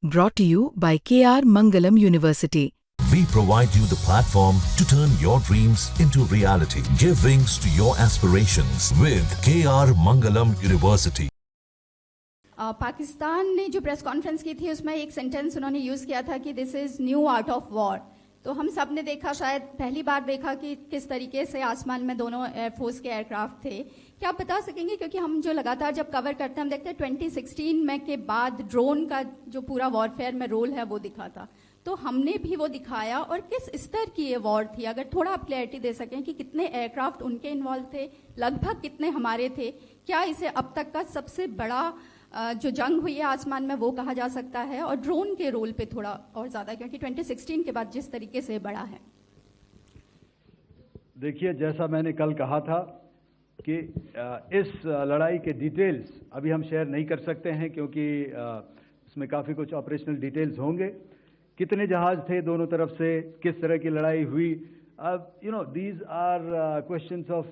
Brought to you by KR Mangalam University. We provide you the platform to turn your dreams into reality. Give wings to your aspirations with KR Mangalam University. Pakistan ने जो press conference की थी उसमें एक sentence उन्होंने use किया था कि this is new art of war. तो हम सब ने देखा, शायद पहली बार देखा कि किस तरीके से आसमान में दोनों एयरफोर्स के एयरक्राफ्ट थे। क्या आप बता सकेंगे, क्योंकि हम जो लगातार जब कवर करते हैं हम देखते हैं 2016 में के बाद ड्रोन का जो पूरा वॉरफेयर में रोल है वो दिखा था, तो हमने भी वो दिखाया। और किस स्तर की ये वॉर थी, अगर थोड़ा आप क्लैरिटी दे सकें कि कितने एयरक्राफ्ट उनके इन्वॉल्व थे, लगभग कितने हमारे थे, क्या इसे अब तक का सबसे बड़ा जो जंग हुई है आसमान में वो कहा जा सकता है, और ड्रोन के रोल पे थोड़ा और ज्यादा, क्योंकि 2016 के बाद जिस तरीके से बढ़ा है। देखिए, जैसा मैंने कल कहा था कि इस लड़ाई के डिटेल्स अभी हम शेयर नहीं कर सकते हैं, क्योंकि इसमें काफ़ी कुछ ऑपरेशनल डिटेल्स होंगे। कितने जहाज थे दोनों तरफ से, किस तरह की लड़ाई हुई, these are questions of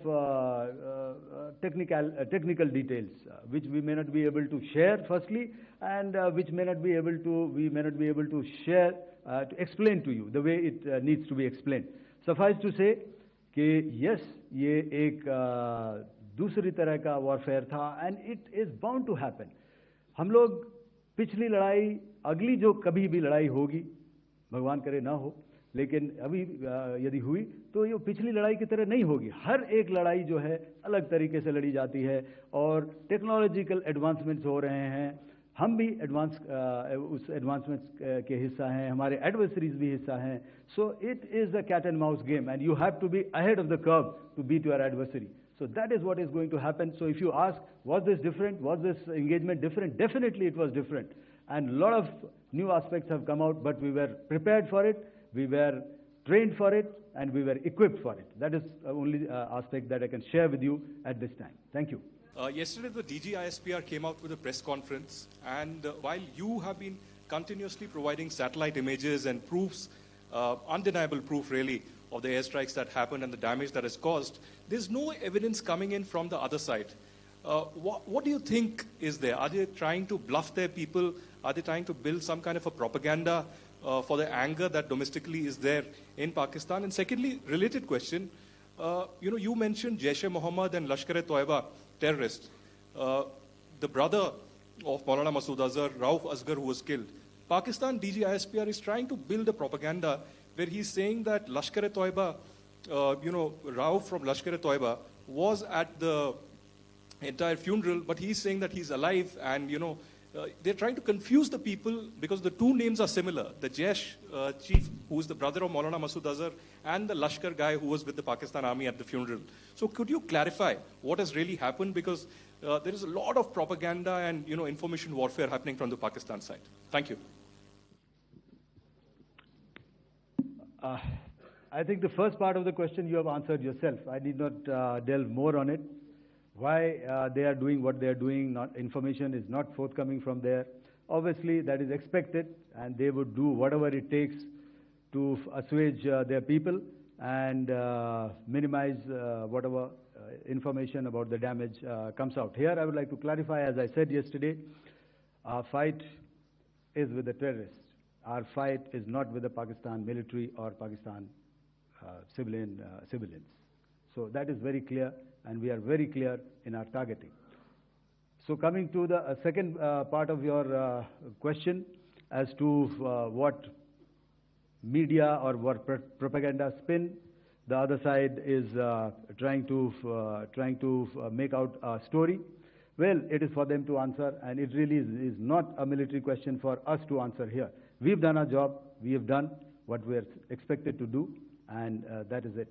technical details which we may not be able to share firstly, and which we may not be able to share to explain to you the way it needs to be explained. Suffice to say कि yes, ये एक दूसरी तरह का warfare था, and it is bound to happen. हम लोग पिछली लड़ाई, अगली जो कभी भी लड़ाई होगी, भगवान करे ना हो, लेकिन अभी यदि हुई तो ये पिछली लड़ाई की तरह नहीं होगी। हर एक लड़ाई जो है अलग तरीके से लड़ी जाती है, और टेक्नोलॉजिकल एडवांसमेंट्स हो रहे हैं। हम भी उस एडवांसमेंट्स के हिस्सा हैं, हमारे एडवर्सरीज भी हिस्सा हैं। So it is a cat and mouse game, and you have to be ahead of the curve to beat your adversary. So that is what is going to happen. So if you ask, was this different? Was this engagement different? Definitely it was different. And a lot of new aspects have come out, but we were prepared for it, we were trained for it, and we were equipped for it. That is the only aspect that I can share with you at this time. Thank you. Yesterday, the DG ISPR came out with a press conference, and while you have been continuously providing satellite images and proofs, undeniable proof really, of the airstrikes that happened and the damage that is caused, there's no evidence coming in from the other side. What do you think is there? Are they trying to bluff their people? Are they trying to build some kind of a propaganda for the anger that domestically is there in Pakistan? And secondly, related question, you mentioned Jaish-e-Mohammed and Lashkar-e-Toiba terrorists. The brother of Maulana Masood Azhar, Rauf Asghar, who was killed. Pakistan DG ISPR is trying to build a propaganda where he's saying that Lashkar-e-Toiba, Rauf from Lashkar-e-Toiba was at the entire funeral, but he's saying that he's alive, and they're trying to confuse the people because the two names are similar. The Jaish chief, who is the brother of Maulana Masood Azhar, and the Lashkar guy who was with the Pakistan Army at the funeral. So could you clarify what has really happened? Because there is a lot of propaganda and information warfare happening from the Pakistan side. Thank you. I think the first part of the question you have answered yourself. I need not delve more on it. Why they are doing what they are doing, information is not forthcoming from there. Obviously, that is expected, and they would do whatever it takes to assuage their people and minimize whatever information about the damage comes out. Here, I would like to clarify, as I said yesterday, our fight is with the terrorists. Our fight is not with the Pakistan military or Pakistan civilians. So that is very clear, and we are very clear in our targeting. So coming to the second part of your question as to what media or what propaganda spin the other side is trying to make out a story. Well, it is for them to answer, and it really is not a military question for us to answer here. We've done our job, we have done what we're expected to do, and that is it.